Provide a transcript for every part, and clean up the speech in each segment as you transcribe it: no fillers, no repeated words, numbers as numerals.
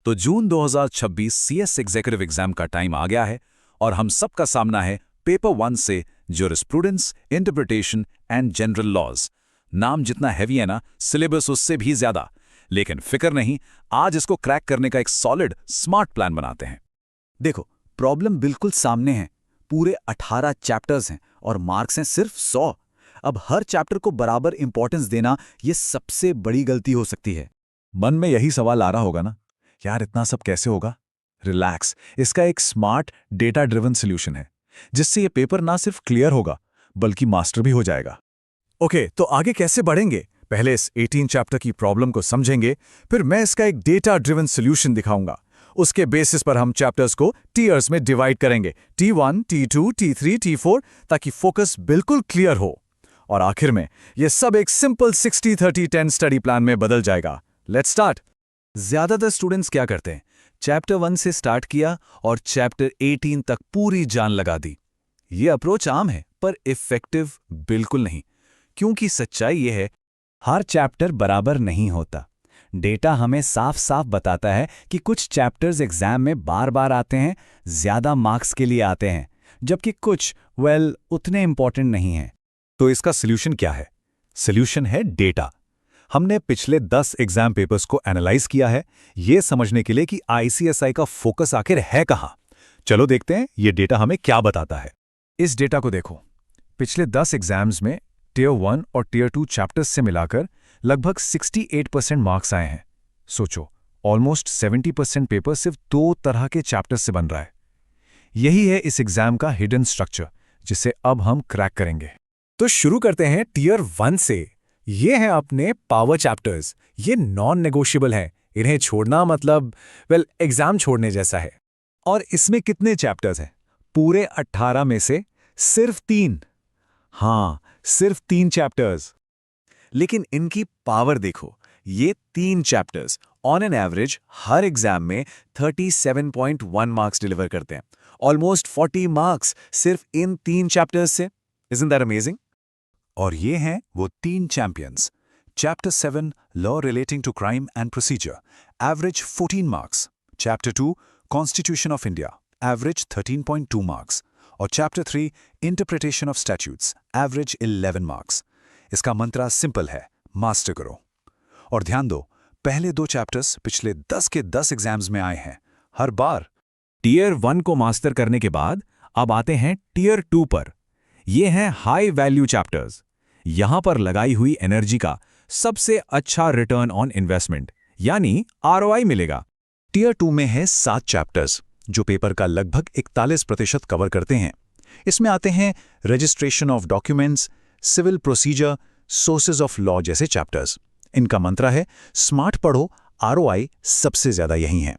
तो जून 2026 CS executive exam का time आ गया है और हम सबका सामना है पेपर 1 से jurisprudence, interpretation and general laws. नाम जितना हैवी है ना, सिलेबस उससे भी ज्यादा। लेकिन फिक्र नहीं, आज इसको क्रैक करने का एक सॉलिड स्मार्ट प्लान बनाते हैं। देखो, प्रॉब्लम बिल्कुल सामने है। पूरे 18 चैप्टर्स हैं और मार्क्स हैं सिर्फ 100। अब हर चैप्टर को बराबर इंपॉर्टेंस देना ये सबसे बड़ी गलती हो सकती है। मन में यही सवाल आ रहा होगा ना, यार इतना सब कैसे होगा? रिलैक्स, इसका एक स्मार्ट डेटा ड्रिवन सॉल्यूशन है जिससे ये पेपर ना सिर्फ क्लियर होगा बल्कि मास्टर भी हो जाएगा। ओके, तो आगे कैसे बढ़ेंगे? पहले इस 18 चैप्टर की प्रॉब्लम को समझेंगे, फिर मैं इसका एक डेटा ड्रिवन सॉल्यूशन दिखाऊंगा। उसके बेसिस पर हम चैप्टर्स को टीयर्स में डिवाइड करेंगे, T1, T2, T3, T4, ताकि फोकस बिल्कुल क्लियर हो। और आखिर में ये सब एक सिंपल 60-30-10 स्टडी प्लान में बदल जाएगा। Let's start. ज्यादातर स्टूडेंट्स क्या करते हैं, चैप्टर 1 से स्टार्ट किया और चैप्टर 18 तक पूरी जान लगा दी। ये अप्रोच आम है पर इफेक्टिव बिल्कुल नहीं, क्योंकि सच्चाई ये है हर चैप्टर बराबर नहीं होता। डेटा हमें साफ साफ बताता है कि कुछ चैप्टर्स एग्जाम में बार बार आते हैं, ज्यादा मार्क्स के लिए आते हैं, जबकि कुछ उतने इंपॉर्टेंट नहीं हैं। तो इसका सॉल्यूशन क्या है? सॉल्यूशन है डेटा। हमने पिछले 10 एग्जाम पेपर्स को एनालाइज किया है, ये समझने के लिए कि आईसीएसआई का फोकस आखिर है कहां। चलो देखते हैं ये डेटा हमें क्या बताता है। इस डेटा को देखो, पिछले 10 एग्जाम्स में टियर 1 और टियर 2 चैप्टर्स से मिलाकर लगभग 68% मार्क्स आए हैं। सोचो, ऑलमोस्ट 70% पेपर सिर्फ 2 तरह के चैप्टर्स से बन रहा है। यही है इस एग्जाम का हिडन स्ट्रक्चर, जिसे अब हम क्रैक करेंगे। तो शुरू करते हैं टियर 1 से। ये हैं अपने पावर चैप्टर्स। ये नॉन नेगोशिएबल हैं, इन्हें छोड़ना मतलब एग्जाम छोड़ने जैसा है। और इसमें कितने चैप्टर्स हैं? पूरे 18 में से सिर्फ 3। हाँ, सिर्फ 3 चैप्टर्स। लेकिन इनकी पावर देखो, ये 3 chapters on an average her exam में 37.1 मार्क्स डिलीवर करते हैं। ऑलमोस्ट 40 मार्क्स सिर्फ इन 3 चैप्टर्स से। Isn't that amazing? और ये हैं वो 3 champions. Chapter 7 law relating to crime and procedure, average 14 marks. Chapter 2 constitution of India, average 13.2 marks. और chapter 3 interpretation of statutes, average 11 marks. इसका मंत्रा सिंपल है, मास्टर करो। और ध्यान दो, पहले 2 चैप्टर्स पिछले 10 के 10 एग्जाम्स में आए हैं, हर बार। टियर 1 को मास्टर करने के बाद अब आते हैं टियर 2 पर। ये हैं हाई वैल्यू चैप्टर्स। यहां पर लगाई हुई एनर्जी का सबसे अच्छा रिटर्न ऑन इन्वेस्टमेंट यानी आरओआई मिलेगा। टियर 2 में है 7 चैप्टर्स जो पेपर का लगभग 41% कवर करते हैं। इसमें आते हैं registration of documents, civil procedure, sources of law जैसे चैप्टर्स। इनका मंत्र है स्मार्ट पढ़ो, आरओआई सबसे ज्यादा यही है।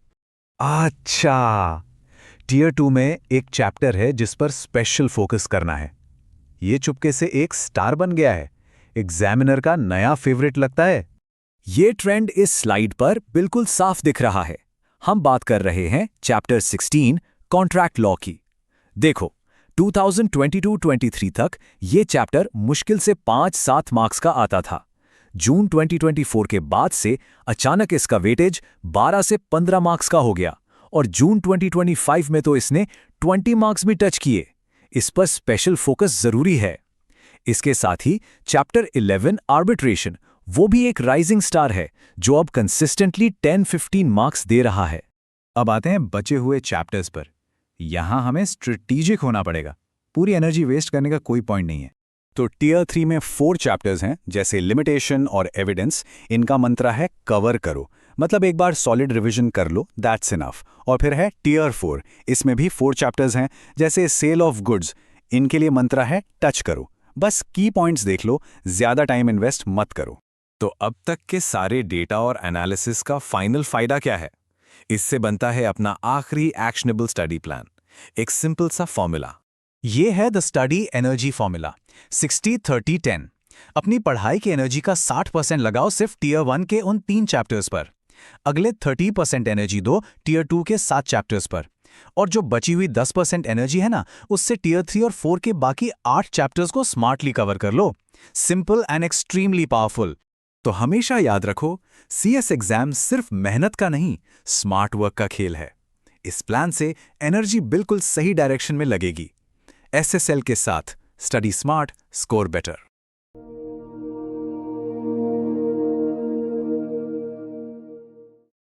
अच्छा, टियर 2 में एक चैप्टर है जिस पर स्पेशल फोकस करना है। ये चुपके से एक स्टार बन गया है, एग्जामिनर का नया फेवरेट लगता है। ये ट्रेंड इस स्लाइड पर बिल्कुल साफ दिख रहा है। हम बात कर रहे हैं चैप्टर 16 कॉन्ट्रैक्ट लॉ की। देखो, 2022-23 तक ये चैप्टर मुश्किल से 5-7 मार्क्स का आता था। जून 2024 के बाद से अचानक इसका वेटेज 12 से 15 मार्क्स का हो गया और जून 2025 में तो इसने 20 मार्क्स भी टच किए। इस पर स्पेशल फोकस जरूरी है। इसके साथ ही चैप्टर 11 आर्बिट्रेशन, वो भी एक राइजिंग स्टार है जो अब कंसिस्टेंटली 10-15 मार्क्स दे रहा है। अब आते हैं बचे हुए चैप्टर्स पर। यहां हमें स्ट्रेटेजिक होना पड़ेगा, पूरी एनर्जी वेस्ट करने का कोई पॉइंट नहीं है। तो टियर 3 में 4 चैप्टर्स हैं, जैसे लिमिटेशन और एविडेंस। इनका मंत्र है कवर करो, मतलब एक बार सॉलिड रिवीजन कर लो, दैट्स इनफ। और फिर है टियर 4, इसमें भी 4 चैप्टर्स हैं, जैसे सेल ऑफ गुड्स। इनके लिए मंत्र है टच करो, बस की पॉइंट्स देख लो, ज्यादा टाइम इन्वेस्ट मत करो। तो अब तक के सारे डेटा और एनालिसिस का फाइनल फायदा क्या है? इससे बनता है अपना आखिरी एक्शनेबल स्टडी प्लान, एक सिंपल सा फॉर्मूला। ये है द स्टडी एनर्जी फॉर्मूला, 60-30-10। अपनी पढ़ाई की एनर्जी का 60% लगाओ सिर्फ टियर 1 के उन 3 चैप्टर्स पर। अगले 30% एनर्जी दो टियर 2 के 7 चैप्टर्स पर। और जो बची हुई 10% एनर्जी है ना, उससे टियर 3 और 4 के बाकी 8 चैप्टर्स को स्मार्टली कवर कर लो। Simple and extremely powerful. तो हमेशा याद रखो, CS एग्जाम सिर्फ मेहनत का नहीं, स्मार्ट वर्क का खेल है। इस प्लान से एनर्जी बिल्कुल सही डायरेक्शन में लगेगी। SSL के साथ स्टडी स्मार्ट, स्कोर बेटर।